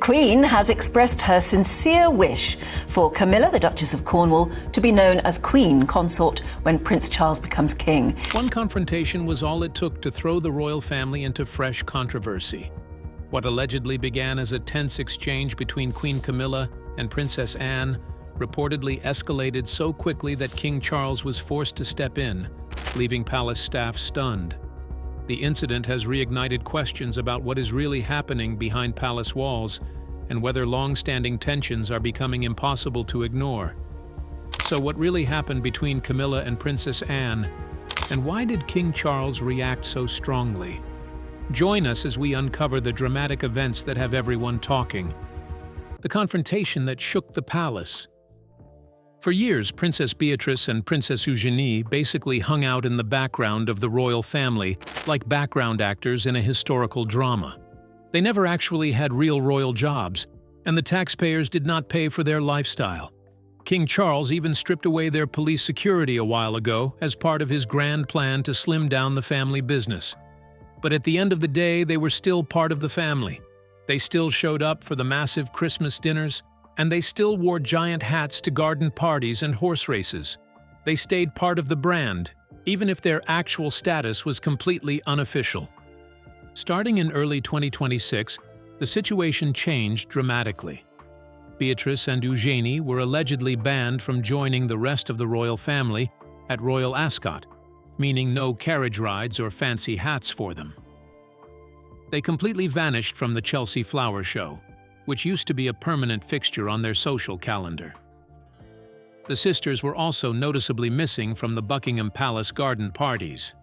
Queen has expressed her sincere wish for Camilla, the Duchess of Cornwall, to be known as Queen Consort when Prince Charles becomes king. One confrontation was all it took to throw the royal family into fresh controversy. What allegedly began as a tense exchange between Queen Camilla and Princess Anne reportedly escalated so quickly that King Charles was forced to step in, leaving palace staff stunned. The incident has reignited questions about what is really happening behind palace walls and whether long-standing tensions are becoming impossible to ignore. So what really happened between Camilla and Princess Anne, and why did King Charles react so strongly? Join us as we uncover the dramatic events that have everyone talking. The confrontation that shook the palace. For years, Princess Beatrice and Princess Eugenie basically hung out in the background of the royal family, like background actors in a historical drama. They never actually had real royal jobs, and the taxpayers did not pay for their lifestyle. King Charles even stripped away their police security a while ago as part of his grand plan to slim down the family business. But at the end of the day, they were still part of the family. They still showed up for the massive Christmas dinners, and they still wore giant hats to garden parties and horse races. They stayed part of the brand, even if their actual status was completely unofficial. Starting in early 2026, the situation changed dramatically. Beatrice and Eugenie were allegedly banned from joining the rest of the royal family at Royal Ascot, meaning no carriage rides or fancy hats for them. They completely vanished from the Chelsea Flower Show, which used to be a permanent fixture on their social calendar. The sisters were also noticeably missing from the Buckingham Palace garden parties.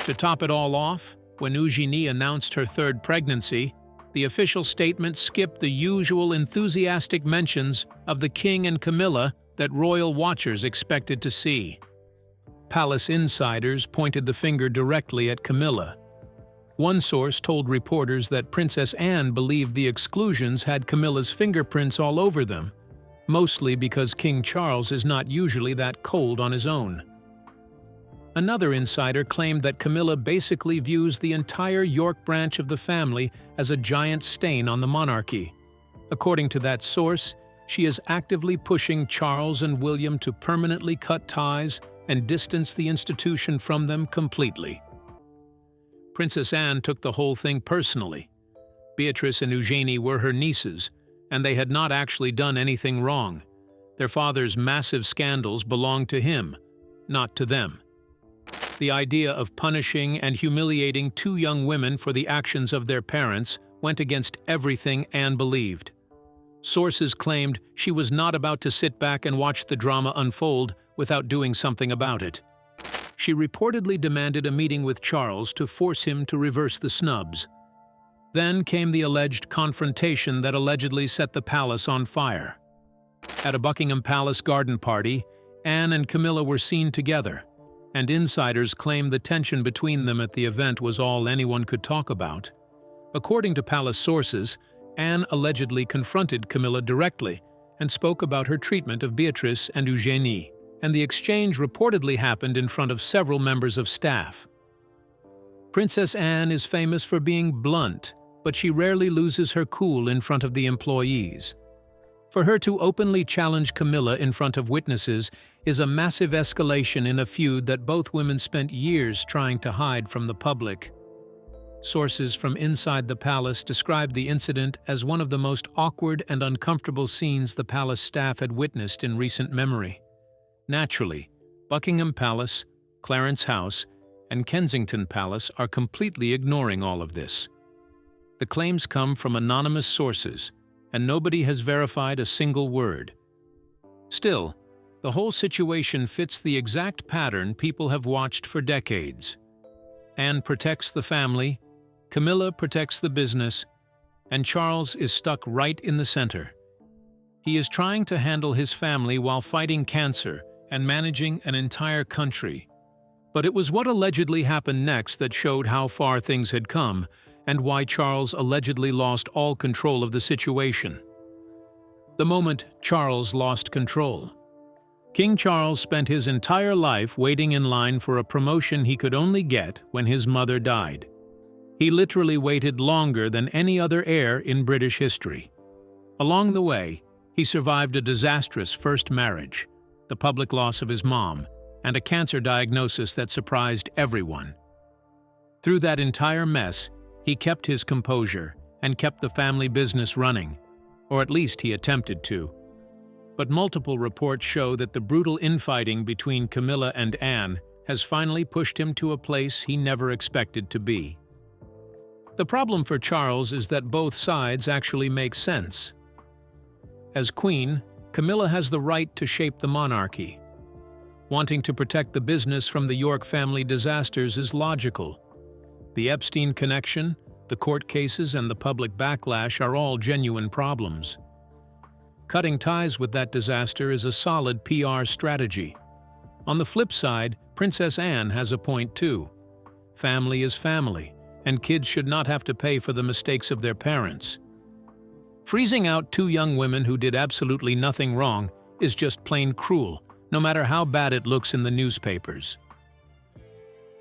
To top it all off, when Eugenie announced her third pregnancy, the official statement skipped the usual enthusiastic mentions of the King and Camilla that royal watchers expected to see. Palace insiders pointed the finger directly at Camilla. One source told reporters that Princess Anne believed the exclusions had Camilla's fingerprints all over them, mostly because King Charles is not usually that cold on his own. Another insider claimed that Camilla basically views the entire York branch of the family as a giant stain on the monarchy. According to that source, she is actively pushing Charles and William to permanently cut ties and distance the institution from them completely. Princess Anne took the whole thing personally. Beatrice and Eugenie were her nieces, and they had not actually done anything wrong. Their father's massive scandals belonged to him, not to them. The idea of punishing and humiliating two young women for the actions of their parents went against everything Anne believed. Sources claimed she was not about to sit back and watch the drama unfold without doing something about it. She reportedly demanded a meeting with Charles to force him to reverse the snubs. Then came the alleged confrontation that allegedly set the palace on fire. At a Buckingham Palace garden party, Anne and Camilla were seen together, and insiders claim the tension between them at the event was all anyone could talk about. According to palace sources, Anne allegedly confronted Camilla directly and spoke about her treatment of Beatrice and Eugenie, and the exchange reportedly happened in front of several members of staff. Princess Anne is famous for being blunt, but she rarely loses her cool in front of the employees. For her to openly challenge Camilla in front of witnesses is a massive escalation in a feud that both women spent years trying to hide from the public. Sources from inside the palace described the incident as one of the most awkward and uncomfortable scenes the palace staff had witnessed in recent memory. Naturally, Buckingham Palace, Clarence House, and Kensington Palace are completely ignoring all of this. The claims come from anonymous sources, and nobody has verified a single word. Still, the whole situation fits the exact pattern people have watched for decades. Anne protects the family, Camilla protects the business, and Charles is stuck right in the center. He is trying to handle his family while fighting cancer and managing an entire country. But it was what allegedly happened next that showed how far things had come and why Charles allegedly lost all control of the situation. The moment Charles lost control. King Charles spent his entire life waiting in line for a promotion he could only get when his mother died. He literally waited longer than any other heir in British history. Along the way, he survived a disastrous first marriage, the public loss of his mom, and a cancer diagnosis that surprised everyone. Through that entire mess, he kept his composure and kept the family business running, or at least he attempted to. But multiple reports show that the brutal infighting between Camilla and Anne has finally pushed him to a place he never expected to be. The problem for Charles is that both sides actually make sense. As queen, Camilla has the right to shape the monarchy. Wanting to protect the business from the York family disasters is logical. The Epstein connection, the court cases, and the public backlash are all genuine problems. Cutting ties with that disaster is a solid PR strategy. On the flip side, Princess Anne has a point too. Family is family, and kids should not have to pay for the mistakes of their parents. Freezing out two young women who did absolutely nothing wrong is just plain cruel, no matter how bad it looks in the newspapers.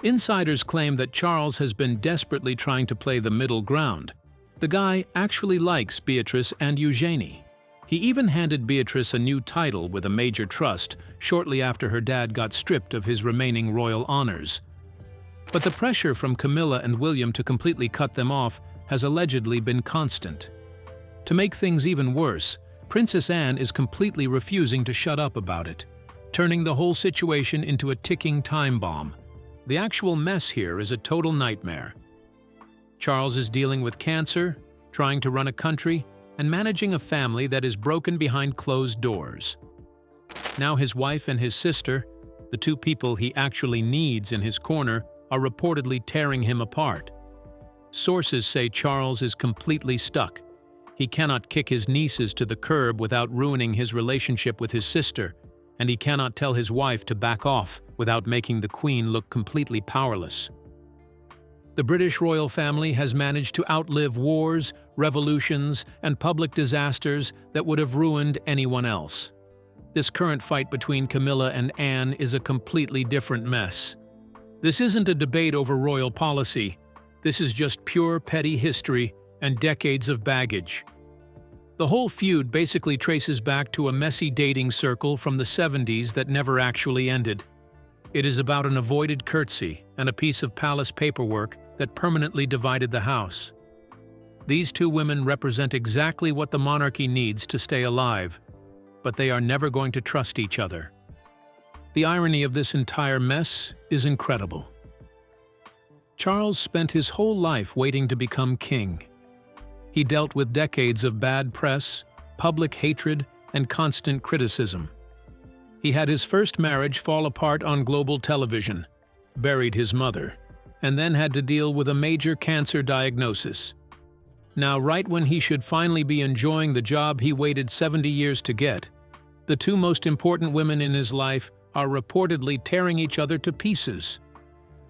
Insiders claim that Charles has been desperately trying to play the middle ground. The guy actually likes Beatrice and Eugenie. He even handed Beatrice a new title with a major trust shortly after her dad got stripped of his remaining royal honors. But the pressure from Camilla and William to completely cut them off has allegedly been constant. To make things even worse, Princess Anne is completely refusing to shut up about it, turning the whole situation into a ticking time bomb. The actual mess here is a total nightmare. Charles is dealing with cancer, trying to run a country, and managing a family that is broken behind closed doors. Now his wife and his sister, the two people he actually needs in his corner, are reportedly tearing him apart. Sources say Charles is completely stuck. He cannot kick his nieces to the curb without ruining his relationship with his sister, and he cannot tell his wife to back off without making the Queen look completely powerless. The British royal family has managed to outlive wars, revolutions, and public disasters that would have ruined anyone else. This current fight between Camilla and Anne is a completely different mess. This isn't a debate over royal policy. This is just pure petty history and decades of baggage. The whole feud basically traces back to a messy dating circle from the 70s that never actually ended. It is about an avoided curtsy and a piece of palace paperwork that permanently divided the house. These two women represent exactly what the monarchy needs to stay alive, but they are never going to trust each other. The irony of this entire mess is incredible. Charles spent his whole life waiting to become king. He dealt with decades of bad press, public hatred, and constant criticism. He had his first marriage fall apart on global television, buried his mother, and then had to deal with a major cancer diagnosis. Now, right when he should finally be enjoying the job he waited 70 years to get, the two most important women in his life are reportedly tearing each other to pieces.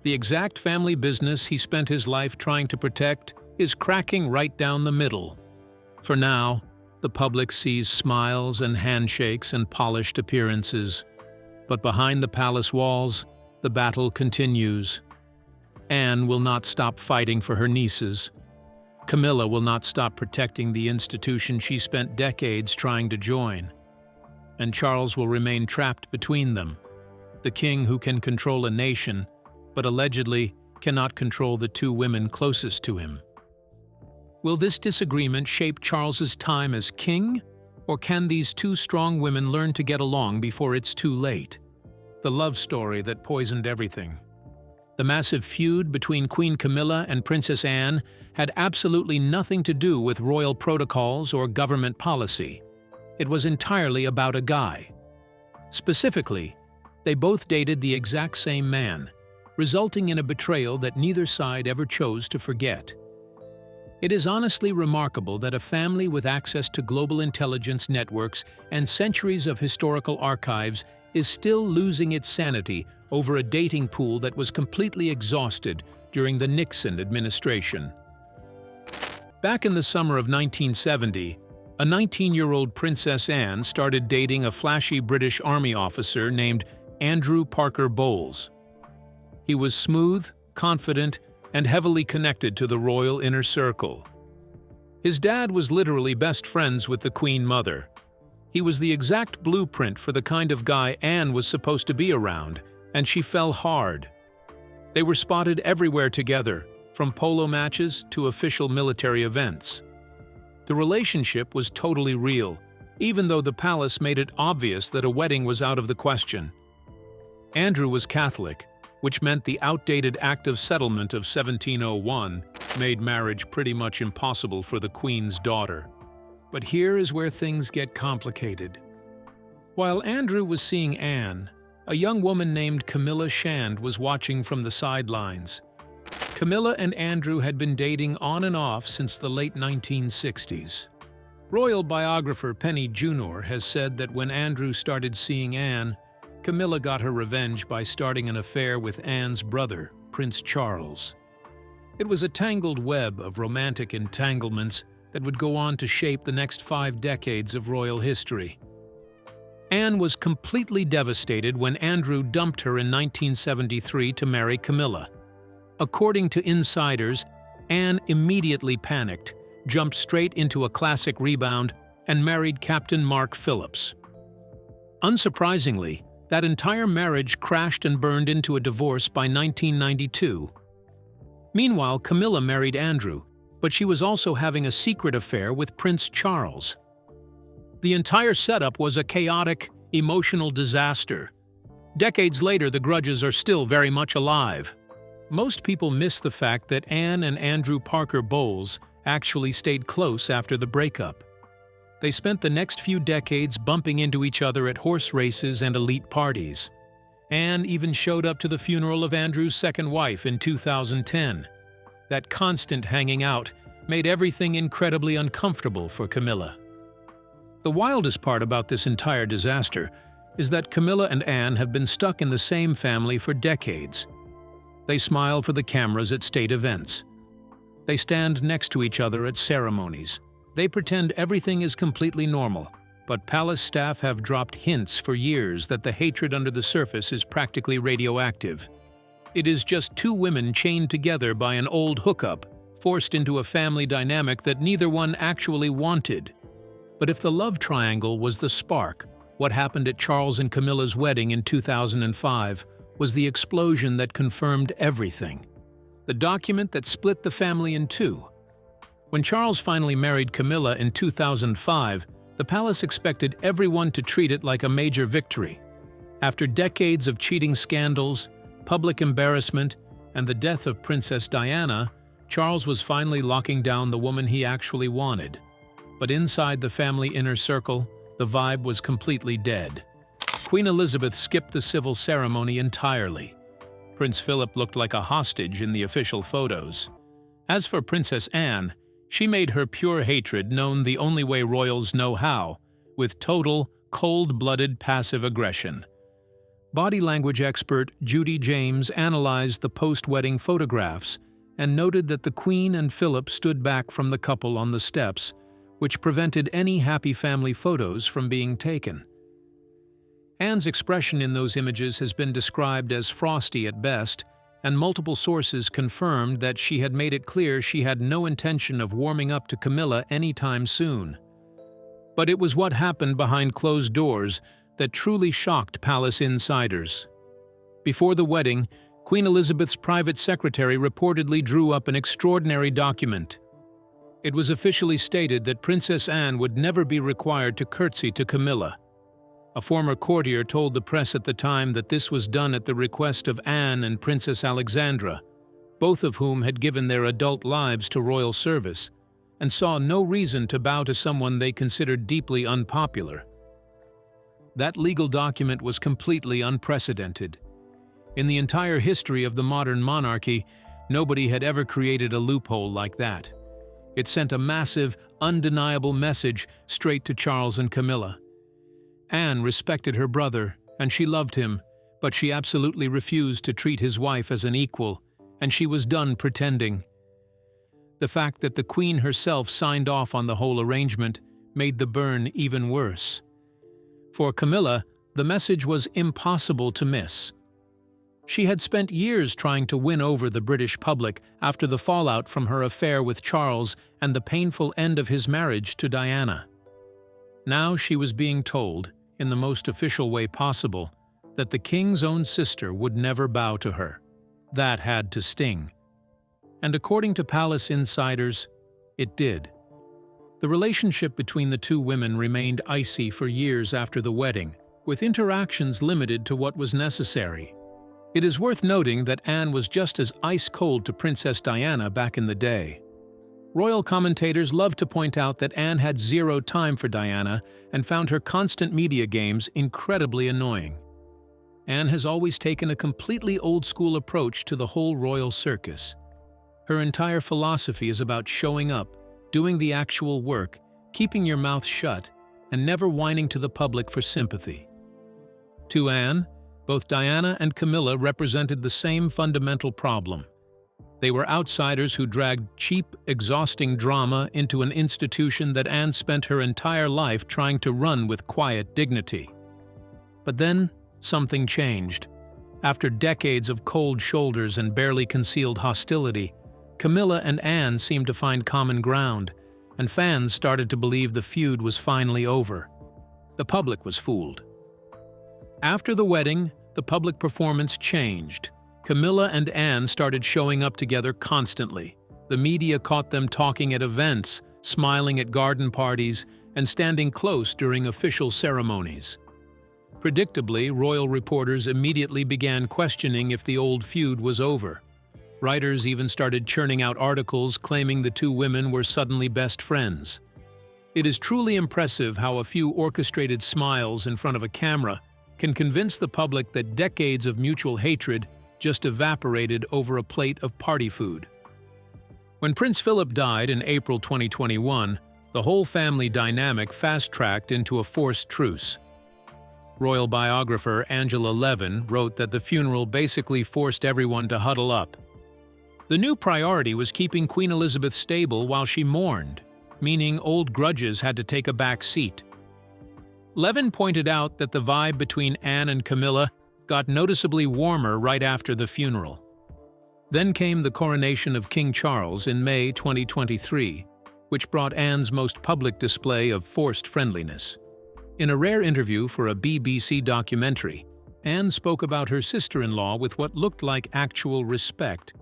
The exact family business he spent his life trying to protect is cracking right down the middle. For now, the public sees smiles and handshakes and polished appearances. But behind the palace walls, the battle continues. Anne will not stop fighting for her nieces. Camilla will not stop protecting the institution she spent decades trying to join. And Charles will remain trapped between them, the king who can control a nation, but allegedly cannot control the two women closest to him. Will this disagreement shape Charles's time as king, or can these two strong women learn to get along before it's too late? The love story that poisoned everything. The massive feud between Queen Camilla and Princess Anne had absolutely nothing to do with royal protocols or government policy. It was entirely about a guy. Specifically, they both dated the exact same man, resulting in a betrayal that neither side ever chose to forget. It is honestly remarkable that a family with access to global intelligence networks and centuries of historical archives is still losing its sanity over a dating pool that was completely exhausted during the Nixon administration. Back in the summer of 1970, a 19-year-old Princess Anne started dating a flashy British Army officer named Andrew Parker Bowles. He was smooth, confident, and heavily connected to the royal inner circle. His dad was literally best friends with the Queen Mother. He was the exact blueprint for the kind of guy Anne was supposed to be around, and she fell hard. They were spotted everywhere together, from polo matches to official military events. The relationship was totally real, even though the palace made it obvious that a wedding was out of the question. Andrew was Catholic, which meant the outdated Act of Settlement of 1701 made marriage pretty much impossible for the Queen's daughter. But here is where things get complicated. While Andrew was seeing Anne, a young woman named Camilla Shand was watching from the sidelines. Camilla and Andrew had been dating on and off since the late 1960s. Royal biographer Penny Junor has said that when Andrew started seeing Anne, Camilla got her revenge by starting an affair with Anne's brother, Prince Charles. It was a tangled web of romantic entanglements that would go on to shape the next 5 decades of royal history. Anne was completely devastated when Andrew dumped her in 1973 to marry Camilla. According to insiders, Anne immediately panicked, jumped straight into a classic rebound, and married Captain Mark Phillips. Unsurprisingly, that entire marriage crashed and burned into a divorce by 1992. Meanwhile, Camilla married Andrew, but she was also having a secret affair with Prince Charles. The entire setup was a chaotic, emotional disaster. Decades later, the grudges are still very much alive. Most people miss the fact that Anne and Andrew Parker Bowles actually stayed close after the breakup. They spent the next few decades bumping into each other at horse races and elite parties. Anne even showed up to the funeral of Andrew's second wife in 2010. That constant hanging out made everything incredibly uncomfortable for Camilla. The wildest part about this entire disaster is that Camilla and Anne have been stuck in the same family for decades. They smile for the cameras at state events. They stand next to each other at ceremonies. They pretend everything is completely normal, but palace staff have dropped hints for years that the hatred under the surface is practically radioactive. It is just 2 women chained together by an old hookup, forced into a family dynamic that neither one actually wanted. But if the love triangle was the spark, what happened at Charles and Camilla's wedding in 2005 was the explosion that confirmed everything. The document that split the family in 2. When Charles finally married Camilla in 2005, the palace expected everyone to treat it like a major victory. After decades of cheating scandals, public embarrassment, and the death of Princess Diana, Charles was finally locking down the woman he actually wanted. But inside the family inner circle, the vibe was completely dead. Queen Elizabeth skipped the civil ceremony entirely. Prince Philip looked like a hostage in the official photos. As for Princess Anne, she made her pure hatred known the only way royals know how, with total, cold-blooded passive aggression. Body language expert Judy James analyzed the post-wedding photographs and noted that the Queen and Philip stood back from the couple on the steps, which prevented any happy family photos from being taken. Anne's expression in those images has been described as frosty at best, and multiple sources confirmed that she had made it clear she had no intention of warming up to Camilla anytime soon. But it was what happened behind closed doors that truly shocked palace insiders. Before the wedding, Queen Elizabeth's private secretary reportedly drew up an extraordinary document. It was officially stated that Princess Anne would never be required to curtsy to Camilla. A former courtier told the press at the time that this was done at the request of Anne and Princess Alexandra, both of whom had given their adult lives to royal service, and saw no reason to bow to someone they considered deeply unpopular. That legal document was completely unprecedented. In the entire history of the modern monarchy, nobody had ever created a loophole like that. It sent a massive, undeniable message straight to Charles and Camilla. Anne respected her brother, and she loved him, but she absolutely refused to treat his wife as an equal, and she was done pretending. The fact that the Queen herself signed off on the whole arrangement made the burn even worse. For Camilla, the message was impossible to miss. She had spent years trying to win over the British public after the fallout from her affair with Charles and the painful end of his marriage to Diana. Now she was being told, in the most official way possible, that the king's own sister would never bow to her. That had to sting. And according to palace insiders, it did. The relationship between the two women remained icy for years after the wedding, with interactions limited to what was necessary. It is worth noting that Anne was just as ice-cold to Princess Diana back in the day. Royal commentators love to point out that Anne had zero time for Diana and found her constant media games incredibly annoying. Anne has always taken a completely old-school approach to the whole royal circus. Her entire philosophy is about showing up, doing the actual work, keeping your mouth shut, and never whining to the public for sympathy. To Anne, both Diana and Camilla represented the same fundamental problem. They were outsiders who dragged cheap, exhausting drama into an institution that Anne spent her entire life trying to run with quiet dignity. But then, something changed. After decades of cold shoulders and barely concealed hostility, Camilla and Anne seemed to find common ground, and fans started to believe the feud was finally over. The public was fooled. After the wedding, the public performance changed. Camilla and Anne started showing up together constantly. The media caught them talking at events, smiling at garden parties, and standing close during official ceremonies. Predictably, royal reporters immediately began questioning if the old feud was over. Writers even started churning out articles claiming the two women were suddenly best friends. It is truly impressive how a few orchestrated smiles in front of a camera can convince the public that decades of mutual hatred just evaporated over a plate of party food. When Prince Philip died in April 2021, the whole family dynamic fast-tracked into a forced truce. Royal biographer Angela Levin wrote that the funeral basically forced everyone to huddle up. The new priority was keeping Queen Elizabeth stable while she mourned, meaning old grudges had to take a back seat. Levin pointed out that the vibe between Anne and Camilla got noticeably warmer right after the funeral. Then came the coronation of King Charles in May 2023, which brought Anne's most public display of forced friendliness. In a rare interview for a BBC documentary, Anne spoke about her sister-in-law with what looked like actual respect.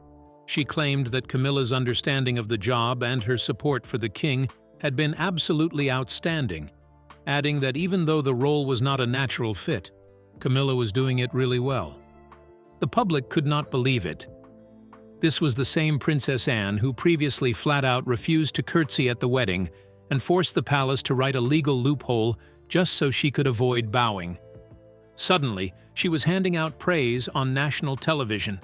She claimed that Camilla's understanding of the job and her support for the king had been absolutely outstanding, adding that even though the role was not a natural fit, Camilla was doing it really well. The public could not believe it. This was the same Princess Anne who previously flat-out refused to curtsy at the wedding and forced the palace to write a legal loophole just so she could avoid bowing. Suddenly, she was handing out praise on national television.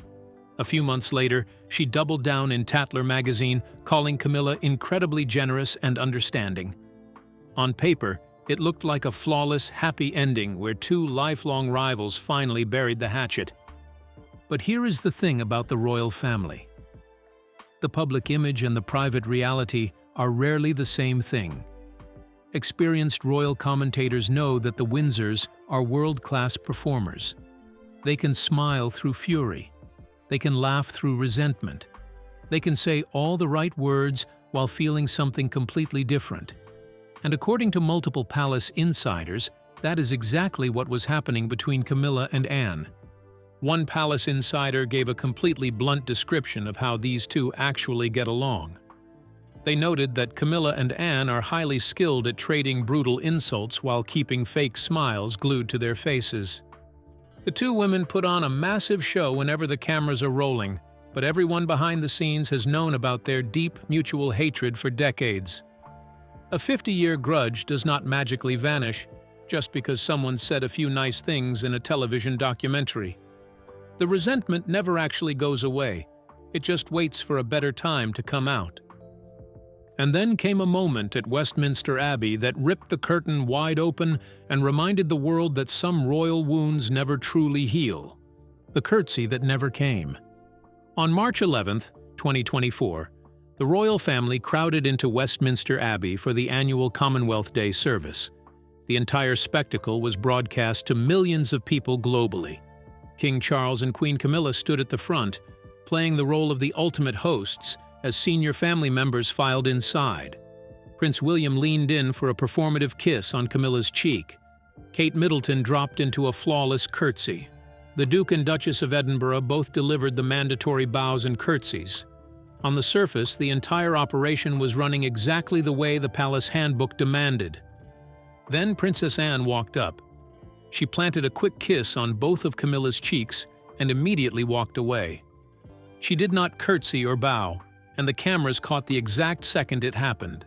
A few months later, she doubled down in Tatler magazine, calling Camilla incredibly generous and understanding. On paper, it looked like a flawless, happy ending where two lifelong rivals finally buried the hatchet. But here is the thing about the royal family. The public image and the private reality are rarely the same thing. Experienced royal commentators know that the Windsors are world-class performers. They can smile through fury. They can laugh through resentment. They can say all the right words while feeling something completely different. And according to multiple palace insiders, that is exactly what was happening between Camilla and Anne. One palace insider gave a completely blunt description of how these two actually get along. They noted that Camilla and Anne are highly skilled at trading brutal insults while keeping fake smiles glued to their faces. The two women put on a massive show whenever the cameras are rolling, but everyone behind the scenes has known about their deep mutual hatred for decades. A 50-year grudge does not magically vanish just because someone said a few nice things in a television documentary. The resentment never actually goes away. It just waits for a better time to come out. And then came a moment at Westminster Abbey that ripped the curtain wide open and reminded the world that some royal wounds never truly heal. The curtsy that never came. On March 11, 2024, the royal family crowded into Westminster Abbey for the annual Commonwealth Day service. The entire spectacle was broadcast to millions of people globally. King Charles and Queen Camilla stood at the front, playing the role of the ultimate hosts as senior family members filed inside. Prince William leaned in for a performative kiss on Camilla's cheek. Kate Middleton dropped into a flawless curtsy. The Duke and Duchess of Edinburgh both delivered the mandatory bows and curtsies. On the surface, the entire operation was running exactly the way the palace handbook demanded. Then Princess Anne walked up. She planted a quick kiss on both of Camilla's cheeks and immediately walked away. She did not curtsy or bow, and the cameras caught the exact second it happened.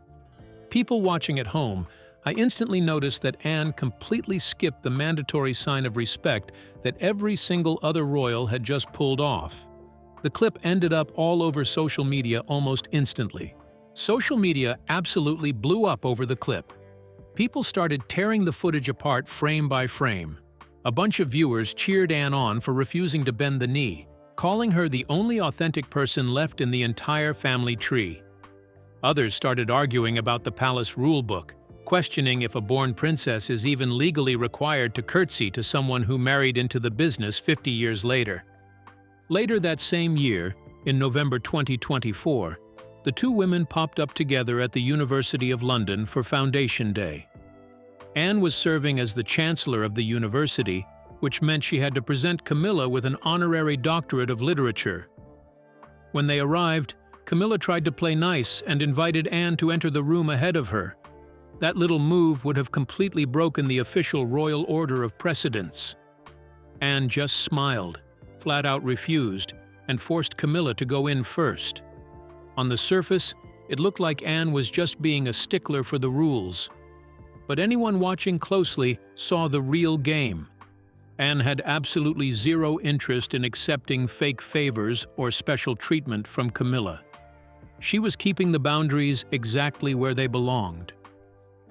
People watching at home, I instantly noticed that Anne completely skipped the mandatory sign of respect that every single other royal had just pulled off. The clip ended up all over social media almost instantly. Social media absolutely blew up over the clip. People started tearing the footage apart frame by frame. A bunch of viewers cheered Anne on for refusing to bend the knee, calling her the only authentic person left in the entire family tree. Others started arguing about the palace rulebook, questioning if a born princess is even legally required to curtsy to someone who married into the business 50 years later. Later that same year, in November 2024, the two women popped up together at the University of London for Foundation Day. Anne was serving as the Chancellor of the university, which meant she had to present Camilla with an honorary doctorate of literature. When they arrived, Camilla tried to play nice and invited Anne to enter the room ahead of her. That little move would have completely broken the official royal order of precedence. Anne just smiled, flat out refused, and forced Camilla to go in first. On the surface, it looked like Anne was just being a stickler for the rules. But anyone watching closely saw the real game. Anne had absolutely zero interest in accepting fake favors or special treatment from Camilla. She was keeping the boundaries exactly where they belonged.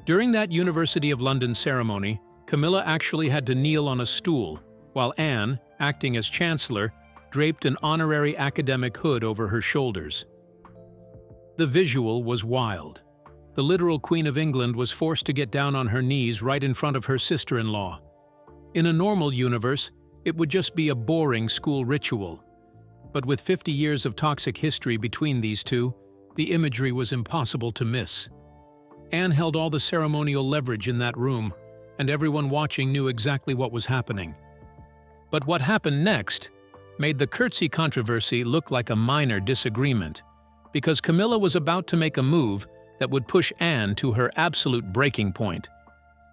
During that University of London ceremony, Camilla actually had to kneel on a stool, while Anne, acting as Chancellor, draped an honorary academic hood over her shoulders. The visual was wild. The literal Queen of England was forced to get down on her knees right in front of her sister-in-law. In a normal universe, it would just be a boring school ritual. But with 50 years of toxic history between these two, the imagery was impossible to miss. Anne held all the ceremonial leverage in that room, and everyone watching knew exactly what was happening. But what happened next made the curtsy controversy look like a minor disagreement, because Camilla was about to make a move that would push Anne to her absolute breaking point: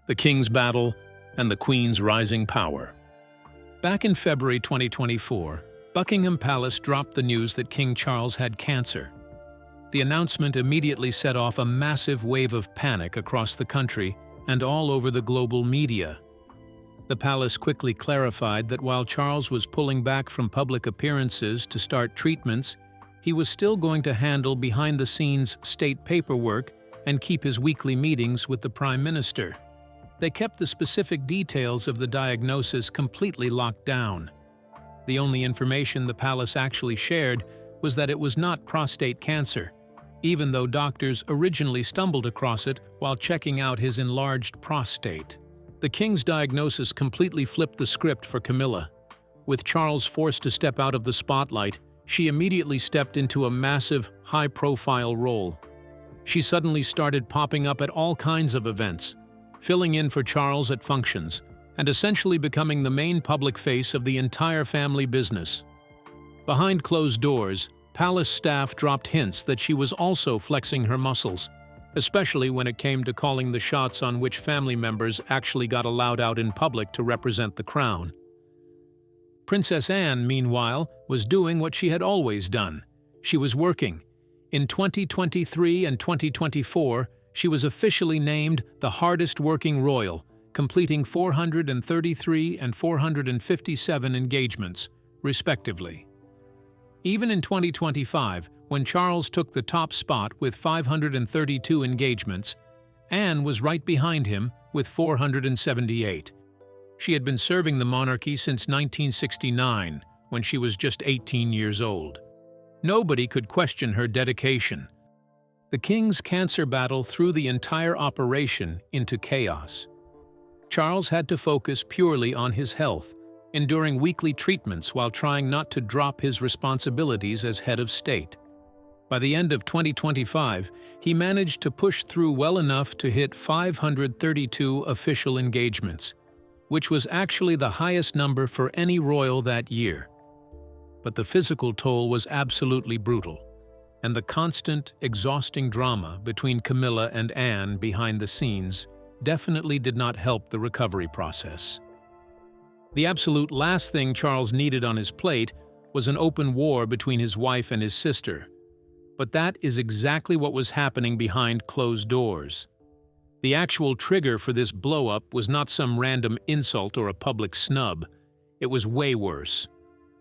the King's battle and the Queen's rising power. Back in February 2024, Buckingham Palace dropped the news that King Charles had cancer. The announcement immediately set off a massive wave of panic across the country and all over the global media. The palace quickly clarified that while Charles was pulling back from public appearances to start treatments, he was still going to handle behind-the-scenes state paperwork and keep his weekly meetings with the Prime Minister. They kept the specific details of the diagnosis completely locked down. The only information the palace actually shared was that it was not prostate cancer, even though doctors originally stumbled across it while checking out his enlarged prostate. The king's diagnosis completely flipped the script for Camilla. With Charles forced to step out of the spotlight, she immediately stepped into a massive, high-profile role. She suddenly started popping up at all kinds of events, filling in for Charles at functions, and essentially becoming the main public face of the entire family business. Behind closed doors, palace staff dropped hints that she was also flexing her muscles, especially when it came to calling the shots on which family members actually got allowed out in public to represent the crown. Princess Anne, meanwhile, was doing what she had always done. She was working. In 2023 and 2024, she was officially named the hardest-working royal, completing 433 and 457 engagements, respectively. Even in 2025, when Charles took the top spot with 532 engagements, Anne was right behind him with 478. She had been serving the monarchy since 1969, when she was just 18 years old. Nobody could question her dedication. The king's cancer battle threw the entire operation into chaos. Charles had to focus purely on his health, enduring weekly treatments while trying not to drop his responsibilities as head of state. By the end of 2025, he managed to push through well enough to hit 532 official engagements, which was actually the highest number for any royal that year. But the physical toll was absolutely brutal, and the constant, exhausting drama between Camilla and Anne behind the scenes definitely did not help the recovery process. The absolute last thing Charles needed on his plate was an open war between his wife and his sister. But that is exactly what was happening behind closed doors. The actual trigger for this blow-up was not some random insult or a public snub. It was way worse.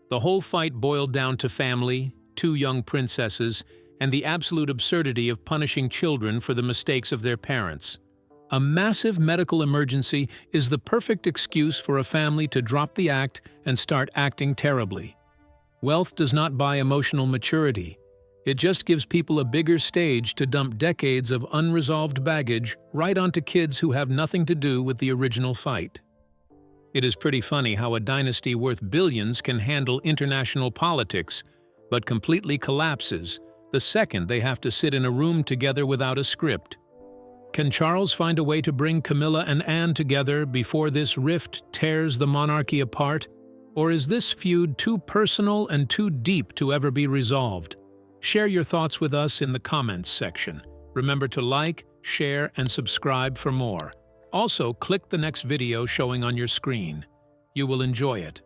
The whole fight boiled down to family, two young princesses, and the absolute absurdity of punishing children for the mistakes of their parents. A massive medical emergency is the perfect excuse for a family to drop the act and start acting terribly. Wealth does not buy emotional maturity. It just gives people a bigger stage to dump decades of unresolved baggage right onto kids who have nothing to do with the original fight. It is pretty funny how a dynasty worth billions can handle international politics, but completely collapses the second they have to sit in a room together without a script. Can Charles find a way to bring Camilla and Anne together before this rift tears the monarchy apart? Or is this feud too personal and too deep to ever be resolved? Share your thoughts with us in the comments section. Remember to like, share, and subscribe for more. Also, click the next video showing on your screen. You will enjoy it.